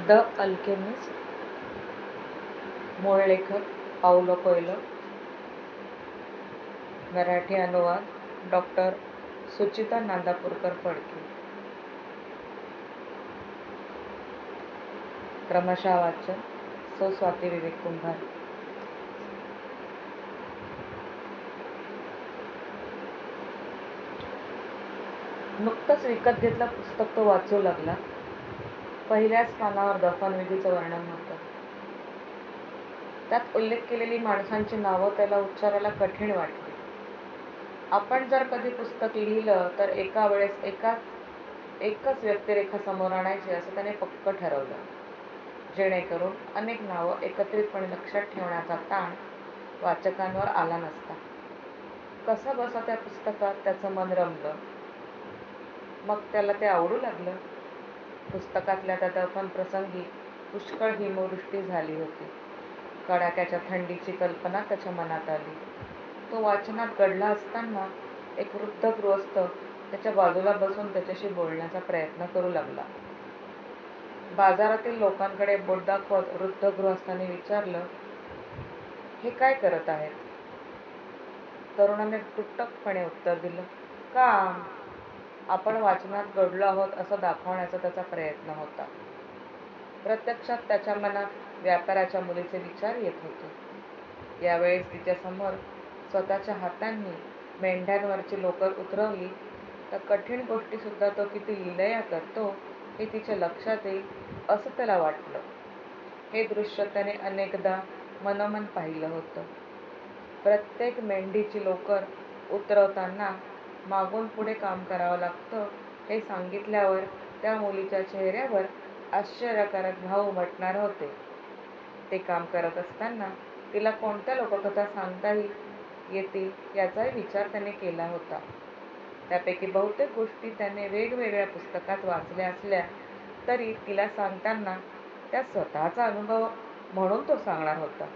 The alchemist, मूळ लेखक Paulo Coelho, Marathi अनुवाद डॉक्टर सुचिता नांदापूरकर फडके. क्रमशः वाचन सौ स्वाती विवेक कुंभार. नुकतंच विकत घेतलं पुस्तक तो वाचू लागला. पहिल्याच पानावर दफनविधीचं वर्णन होतं. त्यात उल्लेख केलेली माणसांची नावं त्याला उच्चारायला कठीण वाटली. आपण जर कधी पुस्तक लिहिलं तर एका वेळेस एकच व्यक्तिरेखा समोर आणायची असं त्याने पक्क ठरवलं, जेणेकरून अनेक नावं एकत्रितपणे लक्षात ठेवण्याचा ताण वाचकांवर आला नसता. कसं बसं त्या पुस्तकात त्याचं मन रमलं. मग त्याला ते आवडू लागलं. पुस्तकातल्या त्या दफन प्रसंगी पुष्कळ हिमवृष्टी झाली होती. कडाक्याच्या थंडीची कल्पना त्याच्या मनात आली. तो वाचनात गढला असताना एक वृद्ध गृहस्थ त्याच्या बाजूला बसून त्याच्याशी बोलण्याचा प्रयत्न करू लागला. बाजारातील लोकांकडे बोट दाखवत वृद्ध गृहस्थाने विचारलं, हे काय करत आहेत? तरुणाने तुटकपणे उत्तर दिलं, काम. आपण वाचनात गढलो आहोत असं दाखवण्याचा त्याचा प्रयत्न होता. प्रत्यक्षात त्याच्या मनात व्यापाऱ्याच्या मुलीचे विचार येत होते. यावेळेस तिच्यासमोर स्वतःच्या हातांनी मेंढ्यांवरची लोकर उतरवली तर कठीण गोष्टीसुद्धा तो किती लिलया करतो हे तिच्या लक्षात येईल असं त्याला वाटलं. हे दृश्य त्याने अनेकदा मनोमन पाहिलं होतं. प्रत्येक मेंढीची लोकर उतरवताना मागून पुढे काम करावं लागतं हे सांगितल्यावर त्या मुलीच्या चेहऱ्यावर आश्चर्यकारक भाव उमटणार होते. ते काम करत असताना तिला कोणत्या लोककथा सांगता येतील याचाही विचार त्याने केला होता. त्यापैकी बहुतेक गोष्टी त्याने वेगवेगळ्या पुस्तकात वाचल्या असल्या तरी तिला सांगताना त्या स्वतःचा अनुभव म्हणून तो सांगणार होता.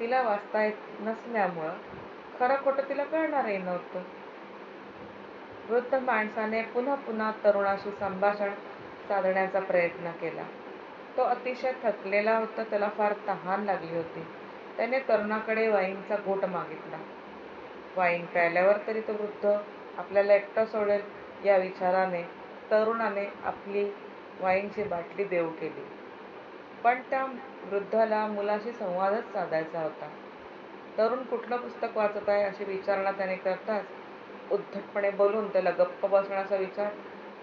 तिला वाचता येत नसल्यामुळं खरं खोटं तिला कळणारही नव्हतं. वृद्ध माणसाने पुन्हा पुन्हा तरुणाशी संभाषण साधण्याचा प्रयत्न केला. तो अतिशय थकलेला होता. त्याला फार तहान लागली होती. त्याने तरुणाकडे वाईनचा घोट मागितला. वाईन प्यायल्यावर तरी तो वृद्ध आपल्याला एकटा सोडेल या विचाराने तरुणाने आपली वाईनची बाटली देऊ केली. पण त्या वृद्धाला मुलाशी संवादच साधायचा होता. तरुण कुठलं पुस्तक वाचत आहे अशी विचारणा त्याने करताच उद्धटपणे बोलून त्याला गप्प बसण्याचा विचार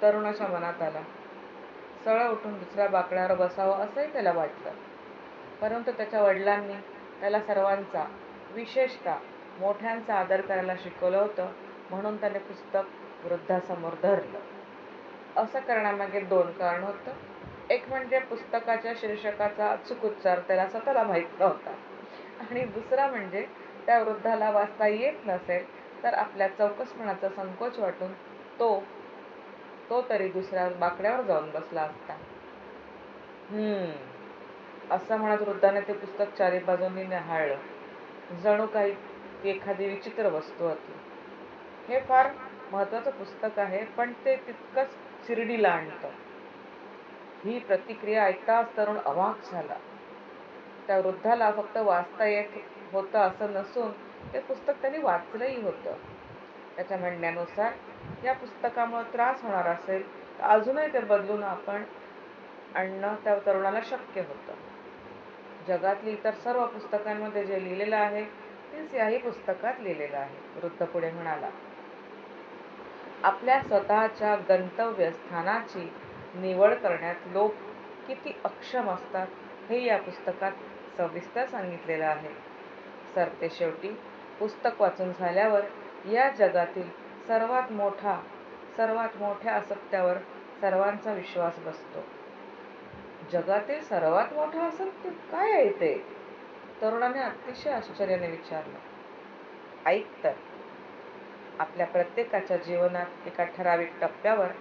तरुणाच्या मनात आला. सरळ उठून दुसऱ्या बाकड्यावर बसावं असंही त्याला वाटलं. परंतु त्याच्या वडिलांनी त्याला सर्वांचा, विशेषतः मोठ्यांचा आदर करायला शिकवलं होतं, म्हणून त्याने पुस्तक वृद्धासमोर धरलं. असं करण्यामागे 2 कारणं होतं. एक म्हणजे पुस्तकाच्या शीर्षकाचा अचूक उच्चार त्याला स्वतःला माहीत नव्हता आणि दुसरा म्हणजे त्या वृद्धाला वाचता येत नसेल तर आपल्या चौकसपणाचा संकोच वाटून तो तरी दुसऱ्या बाकड्यावर जाऊन बसला असता. असं म्हणत वृद्धाने ते पुस्तक चारी बाजूंनी न्याहाळलं. जणू काही ती एखादी विचित्र वस्तू होती. हे फार महत्त्वाचं पुस्तक आहे, पण ते तितकंच शिर्डीला आणतं. ही प्रतिक्रिया ऐकताच तरुण अवाक झाला. त्या वृद्धाला फक्त वाचता येत होतं असं नसून ते पुस्तक त्यांनी वाचलंही होतं. त्याच्या म्हणण्यानुसार या पुस्तकामुळे त्रास होणार असेल तर अजूनही ते बदलून आपण आणणं त्या तरुणाला शक्य होतं. जगातली इतर सर्व पुस्तकांमध्ये जे लिहिलेलं आहे तेच याही पुस्तकात लिहिलेलं आहे, वृद्ध पुढे म्हणाला. आपल्या स्वतःच्या गंतव्यस्थानाची निवड करण्यात लोक किती अक्षम असतात हे या पुस्तकात सविस्तर सांगितलेलं आहे. सरतेशेवटी पुस्तक वाचून झाल्यावर या जगातील सर्वात मोठ्या असत्यावर सर्वांचा विश्वास बसतो. जगातील सर्वात मोठं असत्य काय आहे ते? तरुणाने अतिशय आश्चर्याने विचारलं. ऐक तर, आपल्या प्रत्येकाच्या जीवनात एका ठराविक टप्प्यावर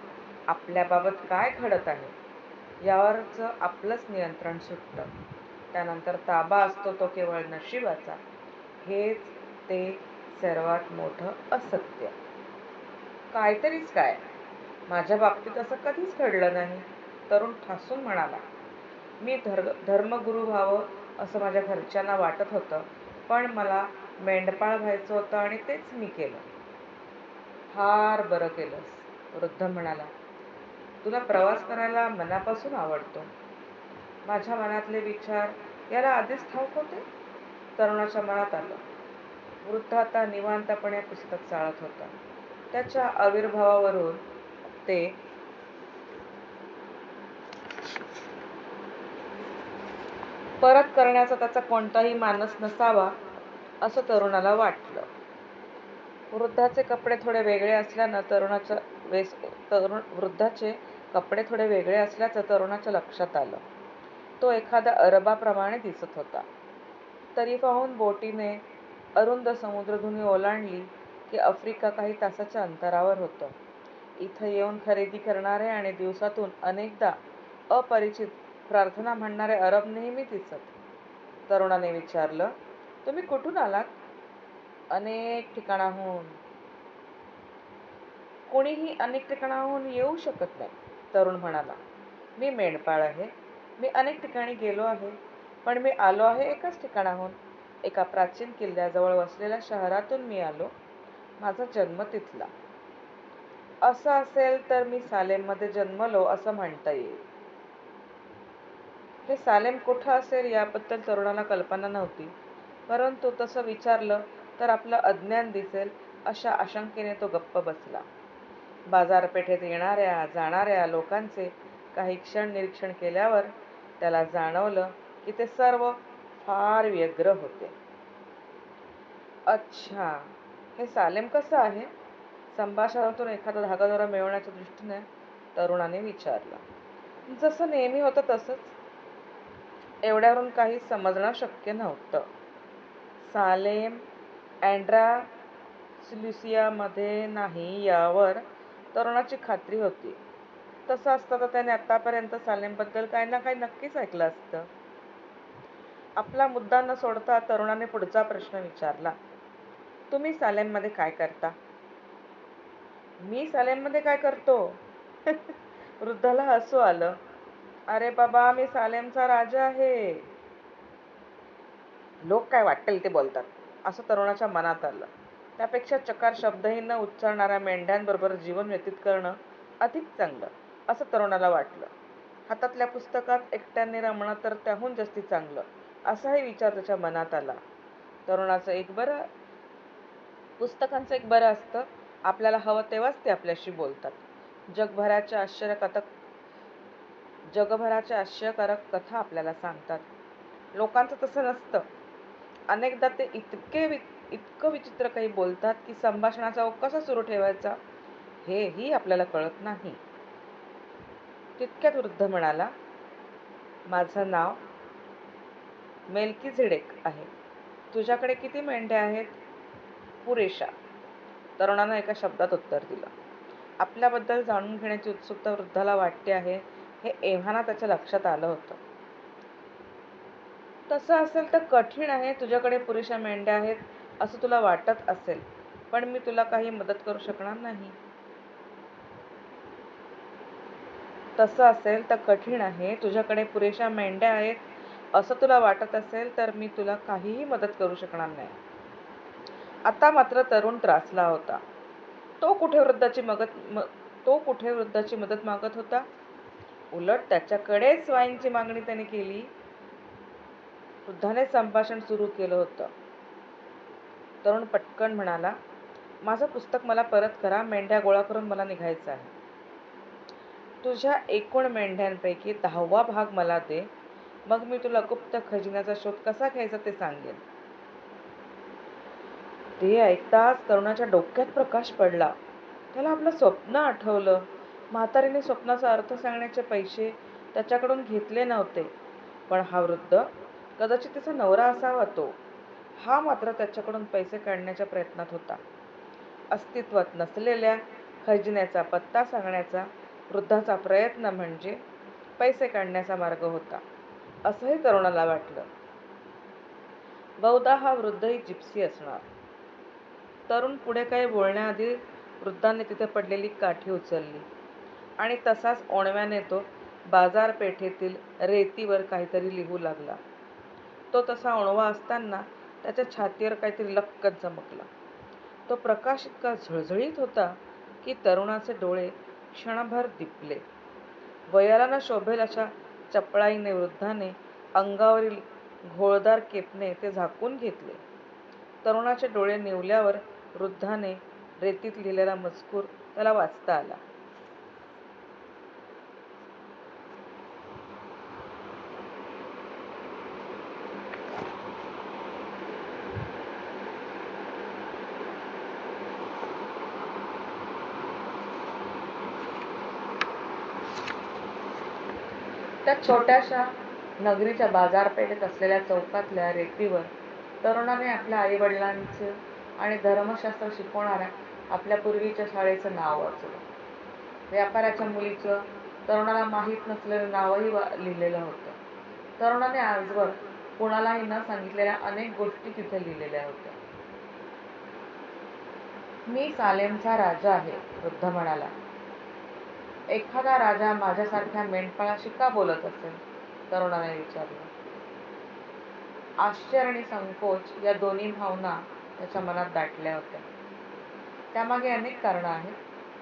आपल्याबाबत काय घडत आहे यावरच आपलंच नियंत्रण सुटतं. त्यानंतर ताबा असतो तो केवळ नशिबाचा. हेच ते सर्वात मोठं असत्य. काहीतरीच काय? माझ्या बाबतीत असं कधीच घडलं नाही, तरुण ठासून म्हणाला. मी धर्मगुरू व्हावं असं माझ्या घरच्यांना वाटत होतं, पण मला मेंढपाळ व्हायचं होतं आणि तेच मी केलं. फार बरं केलंस, वृद्ध म्हणाला. तुला प्रवास करायला मनापासून आवडतो. माझ्या मनातले विचार याला आधीच ठाऊक होते. तरुणाच्या मनात आलं. वृद्ध आता निवांतपणे पुस्तक चाळत होता. त्याच्या आविर्भावावरून ते परत करण्याचा त्याचा कोणताही मानस नसावा असं तरुणाला वाटलं. वृद्धाचे कपडे थोडे वेगळे असल्यानं वृद्धाचे कपडे थोडे वेगळे असल्याचं तरुणाच्या लक्षात आलं. तो एखाद्या अरबाप्रमाणे दिसत होता. तरी पाहून बोटीने अरुंद समुद्रधुनी ओलांडली की आफ्रिका काही तासाच्या अंतरावर होतं. इथं येऊन खरेदी करणारे आणि दिवसातून अनेकदा अपरिचित प्रार्थना म्हणणारे अरब नेहमी दिसत. तरुणाने विचारलं, तुम्ही कुठून आलात? अनेक ठिकाणाहून. कोणीही अनेक ठिकाणाहून येऊ शकत नाही, तरुण म्हणाला. मी मेंढपाळ आहे. मी अनेक ठिकाणी गेलो आहे, पण मी आलो आहे एकाच ठिकाणाहून. एका प्राचीन किल्ल्याजवळ वसलेल्या शहरातून मी आलो. माझा जन्म तिथला. असं असेल तर मी सालेममध्ये जन्मलो असं म्हणता येईल. हे सालेम कुठं असेल याबद्दल तरुणाला कल्पना नव्हती, परंतु तसं विचारलं तर आपलं अज्ञान दिसेल अशा आशंकेने तो गप्प बसला. बाजारपेठेत येणाऱ्या जाणाऱ्या लोकांचे काही क्षण निरीक्षण केल्यावर त्याला जाणवलं की ते सर्व फार व्यग्र होते. अच्छा, हे सालेम कसं आहे? संभाषणातून एखादा धागादोरा मिळवण्याच्या दृष्टीने तरुणाने विचारलं. जसं नेहमी होतं तसंच. एवढ्यावरून काही समजणं शक्य नव्हतं. सालेम अँड्रालुसियामध्ये नाही यावर तरुणाची खात्री होती. तसं असतं तर त्याने आतापर्यंत सालेमबद्दल काही ना काही नक्कीच ऐकलं असतं. आपला मुद्दा न सोडता तरुणाने पुढचा प्रश्न विचारला. तुम्ही सालेममध्ये काय करता? मी सालेममध्ये काय करतो? वृद्धाला हसू आलं. अरे बाबा, मी सालेमचा राजा आहे. लोक काय वाटेल ते बोलतात, असं तरुणाच्या मनात आलं. त्यापेक्षा चकार शब्दही न उच्चारणाऱ्या मेंढ्यांबरोबर जीवन व्यतीत करणं अधिक चांगलं, असं तरुणाला वाटलं. हातातल्या पुस्तकात एकट्याने रमणं तर त्याहून जास्ती चांगलं, असाही विचार त्याच्या मनात आला. पुस्तकांचं एक बरं असतं, आपल्याला हवं तेव्हाच ते आपल्याशी बोलतात. जगभराच्या आश्चर्यकारक कथा आपल्याला सांगतात. लोकांचं तसं नसतं. अनेकदा ते इतकं विचित्र काही बोलतात की संभाषणाचा ओघ कसा सुरू ठेवायचा हेही आपल्याला कळत नाही. तितक्यात वृद्ध म्हणाला, माझं नाव मेल्कीझेडेक आहे. तुझ्याकडे किती मेंढ्या आहेत? पुरेशा, तरुणानं एका शब्दात उत्तर दिलं. आपल्याबद्दल जाणून घेण्याची उत्सुकता वृद्धाला वाटते आहे हे एव्हाना त्याच्या लक्षात आलं होतं. तसं असेल तर कठीण आहे. तुझ्याकडे पुरेशा मेंढ्या आहेत असं तुला वाटत असेल, पण मी तुला काही मदत करू शकणार नाही. तसं असेल तर कठीण आहे. तुझ्याकडे पुरेशा मेंढ्या आहेत असं तुला वाटत असेल तर मी तुला काहीही मदत करू शकणार नाही. आता मात्र तरुण त्रासला होता. तो कुठे वृद्धाची मदत मागत होता? उलट त्याच्याकडेच वाईनची मागणी त्याने केली. वृद्धाने संभाषण सुरू केलं होतं. तरुण पटकन म्हणाला, माझं पुस्तक मला परत करा. मेंढ्या गोळा करून मला निघायचं आहे. तुझ्या एकूण मेंढ्यांपैकी 10वा भाग मला दे, मग मी तुला गुप्त खजिन्याचा शोध कसा घ्यायचा ते सांगेन. ते ऐकताच तरुणाच्या डोक्यात प्रकाश पडला. त्याला आपलं स्वप्न आठवलं. म्हातारीने स्वप्नाचा अर्थ सांगण्याचे पैसे त्याच्याकडून घेतले नव्हते, पण हा वृद्ध, कदाचित तिचा नवरा असावा तो, हा मात्र त्याच्याकडून पैसे काढण्याच्या प्रयत्नात होता. अस्तित्वात नसलेल्या खजिन्याचा पत्ता सांगण्याचा वृद्धाचा प्रयत्न म्हणजे पैसे काढण्याचा मार्ग होता, असंही तरुणाला वाटलं. बहुधा हा वृद्धही जिप्सी असणार. तरुण पुढे काही बोलण्याआधी वृद्धाने तिथे पडलेली काठी उचलली आणि तसाच ओंडव्याने तो बाजारपेठेतील रेतीवर काहीतरी लिहू लागला. तो तसा ओणवा असताना त्याच्या छातीवर काहीतरी लक्कच चमकला. तो प्रकाश इतका झळझळीत होता की तरुणाचे डोळे क्षणभर दिपले. वयाला न शोभेल अशा चपळाईने वृद्धाने अंगावरील घोळदार केपने ते झाकून घेतले. तरुणाचे डोळे निवल्यावर वृद्धाने रेतीत लिहिलेला मजकूर त्याला वाचता आला. त्या छोट्याशा नगरीच्या बाजारपेठेत असलेल्या चौकातल्या रेतीवर तरुणाने आपल्या आईवडिलांचं आणि धर्मशास्त्र शिकवणाऱ्या आपल्या पूर्वीच्या शाळेचं नाव वाचलं. व्यापाऱ्याच्या मुलीचं तरुणाला माहीत नसलेलं नावही लिहिलेलं होतं. तरुणाने आजवर कुणालाही न सांगितलेल्या अनेक गोष्टी तिथे लिहिलेल्या होत्या. मी सालेमचा राजा आहे, वृद्ध म्हणाला. एखादा राजा माझ्यासारख्या मेंढपाळाशी का बोलत असेल? तरुणाने विचारलं. आश्चर्य आणि संकोच या दोन्ही भावना त्याच्या मनात दाटल्या होत्या. त्यामागे अनेक कारणं आहेत.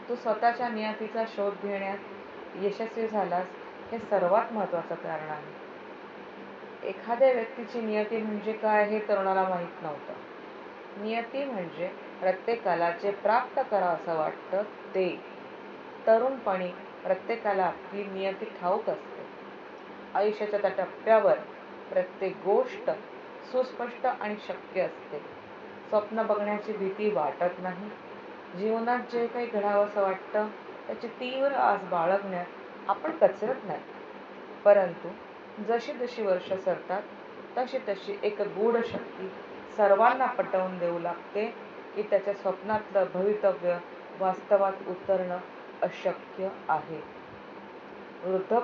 तू स्वतःच्या नियतीचा शोध घेण्यात यशस्वी झालास हे सर्वात महत्त्वाचं कारण आहे. एखाद्या व्यक्तीची नियती म्हणजे काय हे तरुणाला माहीत नव्हतं. नियती म्हणजे प्रत्येकाला जे प्राप्त करावंसं वाटतं ते. तरुणपणी प्रत्येकाला आपली नियती ठाऊक असते. आयुष्याच्या त्या टप्प्यावर प्रत्येक गोष्ट सुस्पष्ट आणि शक्य असते. स्वप्न बघण्याची भीती वाटत नाही. जीवनात जे काही घडावंसं वाटतं त्याची तीव्र आस बाळगण्यात आपण कचरत नाही. परंतु जशी जशी वर्ष सरतात तशी तशी एक गूढ शक्ती सर्वांना पटवून देऊ लागते की त्याच्या स्वप्नातलं भवितव्य वास्तवात उतरणं अशक्य आहे. वृद्ध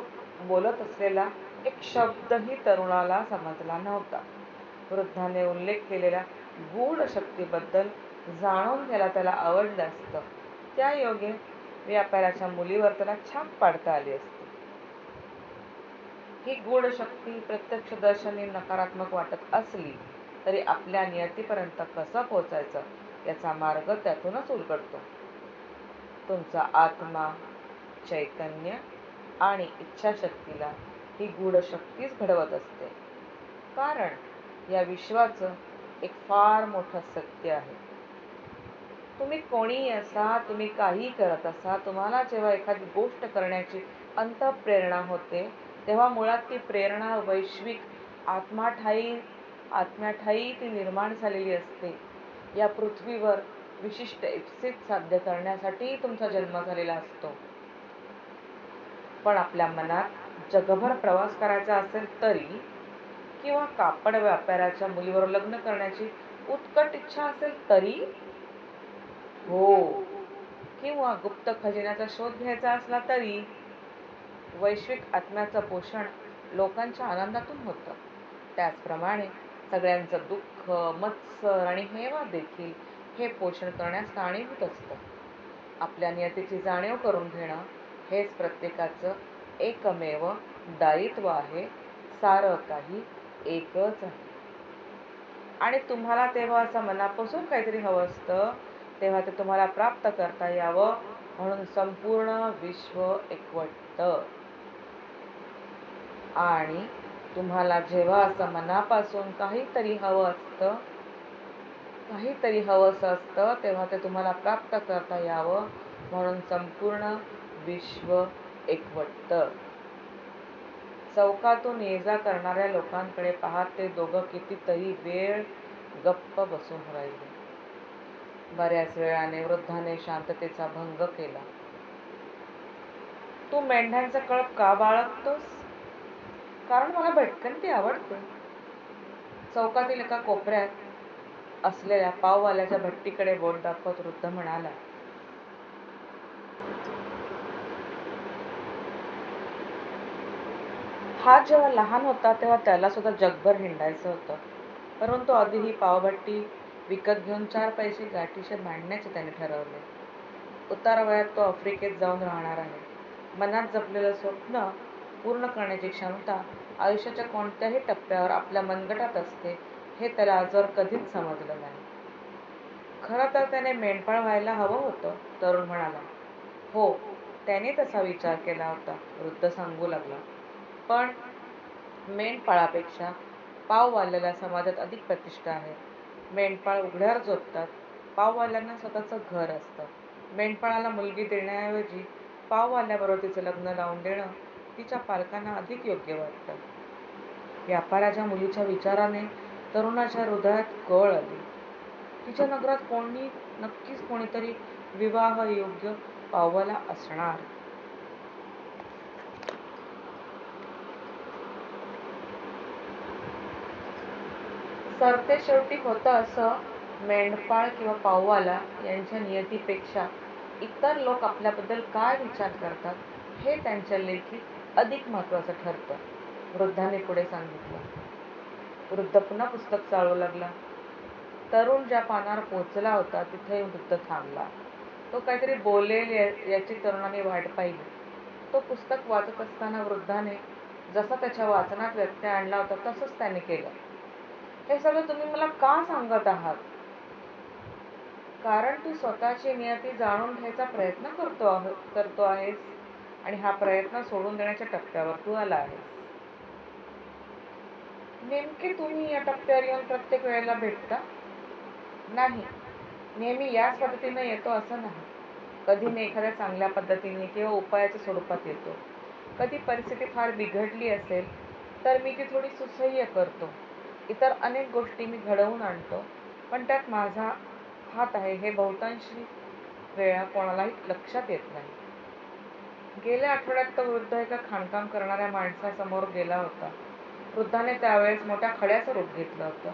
बोलत असलेला एक शब्दही तरुणाला समजला नव्हता. वृद्धाने उल्लेख केलेल्या गूढ शक्तीबद्दल जाणून घ्यायला त्याला आवडलं असतं. त्यायोगे व्यापाऱ्याच्या मुलीवर त्याला छाप पाडता आली असती. ही गूढ शक्ती प्रत्यक्षदर्शनी नकारात्मक वाटत असली तरी आपल्या नियतीपर्यंत कसं पोहोचायचं याचा मार्ग त्यातूनच उलगडतो. तुमचा आत्मा, चैतन्य आणि इच्छाशक्तीला ही गूढ शक्तीच घडवत असते. कारण या विश्वाचं एक फार मोठं सत्य आहे. तुम्ही कोणीही असा, तुम्ही काहीही करत असा, तुम्हाला जेव्हा एखादी गोष्ट करण्याची अंतःप्रेरणा होते तेव्हा मुळात ती प्रेरणा वैश्विक आत्म्याठायी ती निर्माण झालेली असते. या पृथ्वीवर विशिष्ट इप्सित साध्य करण्यासाठी तुमचा जन्म झालेला असतो. पण आपल्या मनात जगभर प्रवास करायचा असेल तरी, किंवा कापड व्यापाऱ्याच्या मुलीवर लग्न करण्याची उत्कट इच्छा असेल तरी, हो, किंवा गुप्त खजिन्याचा शोध घ्यायचा असला तरी, वैश्विक आत्म्याचं पोषण लोकांच्या आनंदातून होतं. त्याचप्रमाणे सगळ्यांचं दुःख, मत्सर आणि हेवा देखील हे पोषण करण्यास कारणीभूत असतं. आपल्या नियतीची जाणीव करून घेणं हेच प्रत्येकाचं एकमेव दायित्व आहे. सारं काही एकच आहे. आणि तुम्हाला तेव्हा असं मनापासून काहीतरी हवं असतं तेव्हा ते तुम्हाला प्राप्त करता यावं म्हणून संपूर्ण विश्व एकवटतं. आणि तुम्हाला जेव्हा असं मनापासून काहीतरी हवंसं असतं तेव्हा ते तुम्हाला प्राप्त करता यावं म्हणून संपूर्ण विश्व एकवटतं. चौकातून ये-जा करणाऱ्या लोकांकडे पाहत ते दोघं कितीतरी वेळ गप्प बसून राहिले. बऱ्याच वेळाने वृद्धाने शांततेचा भंग केला. तू मेंढ्यांचा कळप का बाळगतोस? कारण मला भटकंती आवडते. चौकातील एका कोपऱ्यात असलेल्या पाववाल्याच्या भट्टीकडे बोट दाखवत वृद्ध म्हणाला. हा जेव्हा लहान होता तेव्हा त्याला सुद्धा जगभर हिंडायचं होतं. परंतु आधी ही पावभट्टी विकत घेऊन 4 पैसे गाठीशी मांडण्याचे त्याने ठरवले. उतारवयात तो आफ्रिकेत जाऊन राहणार आहे. मनात जपलेलं स्वप्न पूर्ण करण्याची क्षमता आयुष्याच्या कोणत्याही टप्प्यावर आपल्या मनगटात असते हे त्याला आजवर कधीच समजलं नाही. खरं तर त्याने मेंढपाळ व्हायला हवं होतं, तरुण म्हणाला. हो, त्याने तसा विचार केला होता, वृद्ध सांगू लागला. पण मेंढपाळापेक्षा पाववाल्याला समाजात अधिक प्रतिष्ठा आहे. मेंढपाळ उघड्यावर झोपतात, पाववाल्यांना स्वतःचं घर असतं. मेंढपाळाला मुलगी देण्याऐवजी पाववाल्याबरोबर तिचं लग्न लावून देणं तिच्या पालकांना अधिक योग्य वाटतं. व्यापाऱ्याच्या मुलीच्या विचाराने तरुणाच्या हृदयात कळ आली. तिच्या नगरात नक्कीच कोणीतरी विवाहयोग्य पाववाला असणार. सरतेशेवटी होतं असं, मेंढपाळ किंवा पाववाला यांच्या नियतीपेक्षा इतर लोक आपल्याबद्दल काय विचार करतात हे त्यांच्या लेखीत अधिक महत्त्वाचं ठरतं, वृद्धाने पुढे सांगितलं. वृद्ध पुन्हा पुस्तक चाळू लागला. तरुण ज्या पानावर पोचला होता तिथे वृद्ध थांबला. तो काहीतरी बोलेल याची तरुणाने वाट पाहिली. तो पुस्तक वाचत असताना वृद्धाने जसा त्याच्या वाचनात व्यत्यय आणला होता तसंच त्याने केलं. हे सगळं तुम्ही मला का सांगत आहात? कारण तू स्वतःची नियती जाणून घ्यायचा प्रयत्न करतो आहेस आणि हा प्रयत्न सोडून देण्याच्या टप्प्यावर तू आला आहेस. नेमके तुम्ही या टप्प्यावर येऊन प्रत्येक वेळेला भेटता? नाही, नेहमी याच पद्धतीने येतो असं नाही. कधी मी एखाद्या चांगल्या पद्धतीने किंवा उपायाच्या स्वरूपात येतो. कधी परिस्थिती फार बिघडली असेल तर मी ती थोडी सुसह्य करतो. इतर अनेक गोष्टी मी घडवून आणतो, पण त्यात माझा हात आहे हे बहुतांशी वेळा कोणालाही लक्षात येत नाही. गेल्या आठवड्यात तो वृद्ध एका खाणकाम करणाऱ्या माणसासमोर गेला होता. वृद्धाने त्यावेळेस मोठ्या खड्याचं रूप घेतलं होतं.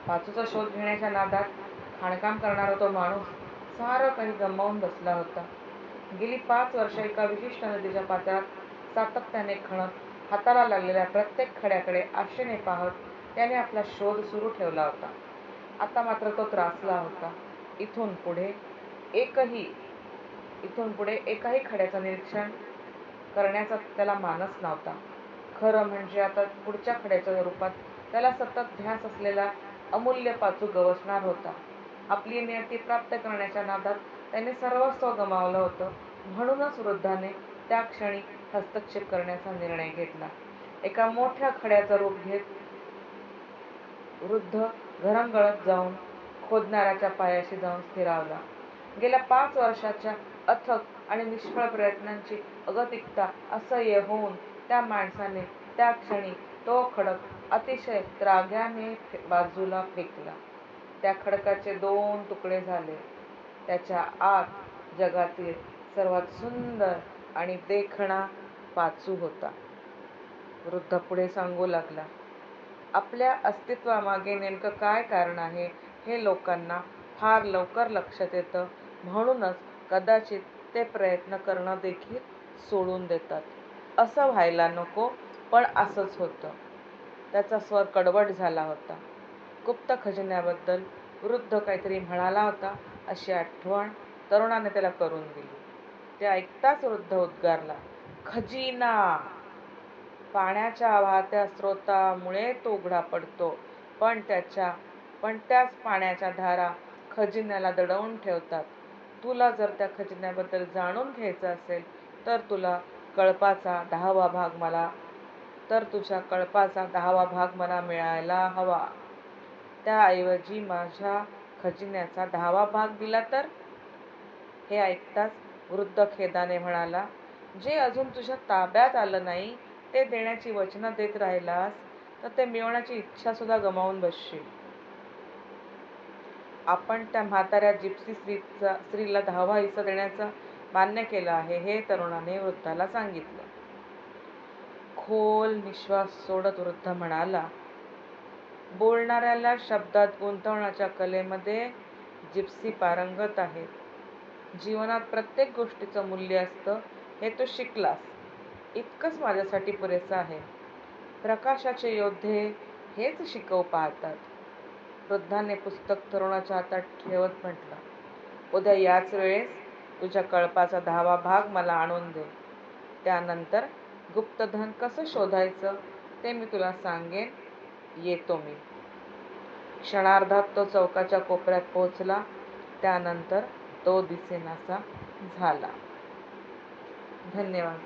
पाचूचा शोध घेण्याच्या नादात खाणकाम करणारा तो माणूस सारं काही गमावून बसला होता. गेली 5 वर्ष एका विशिष्ट नदीच्या पात्रात सातत्याने खणत हाताला लागलेल्या प्रत्येक खड्याकडे आशेने पाहत त्याने आपला शोध सुरू ठेवला होता. आता मात्र तो त्रासला होता. इथून पुढे एकाही खड्याचं निरीक्षण करण्याचा त्याला मानस नव्हता. खरं म्हणजे आता पुढच्या खड्याच्या रूपात त्याला सतत ध्यास असलेला अमूल्य पाचू गवसणार होता. आपली नियती प्राप्त करण्याच्या नादात त्याने सर्वस्व गमावलं होतं. म्हणूनच वृद्धाने त्या क्षणी हस्तक्षेप करण्याचा निर्णय घेतला. एका मोठ्या खड्याचं रूप घेत वृद्ध घरंगळत जाऊन खोदणाऱ्याच्या पायाशी जाऊन स्थिरावला. गेल्या 5 वर्षाच्या अथक आणि निष्फळ प्रयत्नांची अगतिकता असह्य होऊन त्या माणसाने त्या क्षणी तो खडक अतिशय त्राग्याने बाजूला फेकला. त्या खडकाचे 2 तुकडे झाले. त्याच्या आत जगातील सर्वात सुंदर आणि देखणा पाचू होता. वृद्ध पुढे सांगू लागला. आपल्या अस्तित्वामागे नेमकं काय कारण आहे हे लोकांना फार लवकर लक्षात येतं. म्हणूनच कदाचित ते प्रयत्न करणं देखील सोडून देतात. असं व्हायला नको, पण असंच होतं. त्याचा स्वर कडवट झाला होता. गुप्त खजिन्याबद्दल वृद्ध काहीतरी म्हणाला होता अशी आठवण तरुणाने त्याला करून दिली. ते ऐकताच वृद्ध उद्गारला. खजिना! पाण्याच्या वाहत्या स्रोतामुळे तो उघडा पडतो, पण त्याच पाण्याच्या धारा खजिन्याला दडवून ठेवतात. तुला जर त्या खजिन्याबद्दल जाणून घ्यायचं असेल तर तुझ्या कळपाचा 10वा भाग मला मिळायला हवा. त्याऐवजी माझ्या खजिन्याचा 10वा भाग दिला तर? हे ऐकताच वृद्ध खेदाने म्हणाला. जे अजून तुझ्या ताब्यात आलं नाही ते देण्याची वचनं देत राहिलास तर ते मिळवण्याची इच्छासुद्धा गमावून बसशील. आपण त्या म्हाताऱ्या जिप्सी स्त्रीला 10वा हिस्सा देण्याचं मान्य केलं आहे, हे तरुणाने वृद्धाला सांगितलं. खोल निःश्वास सोडत वृद्ध म्हणाला. बोलणाऱ्याला शब्दात गुंतवण्याच्या कलेमध्ये जिप्सी पारंगत आहेत. जीवनात प्रत्येक गोष्टीचं मूल्य असतं हे तू शिकलास. इतकंच माझ्यासाठी पुरेसं आहे. प्रकाशाचे योद्धे हेच शिकवू पाहतात. वृद्धाने पुस्तक तरुणाच्या हातात ठेवत म्हटलं. उद्या याच वेळेस तुझ्या कळपाचा 10वा भाग मला आणून दे. त्यानंतर गुप्तधन कसं शोधायचं ते मी तुला सांगेन. येतो मी. क्षणार्धात तो चौकाच्या कोपऱ्यात पोहोचला. त्यानंतर तो दिसेनासा झाला. धन्यवाद.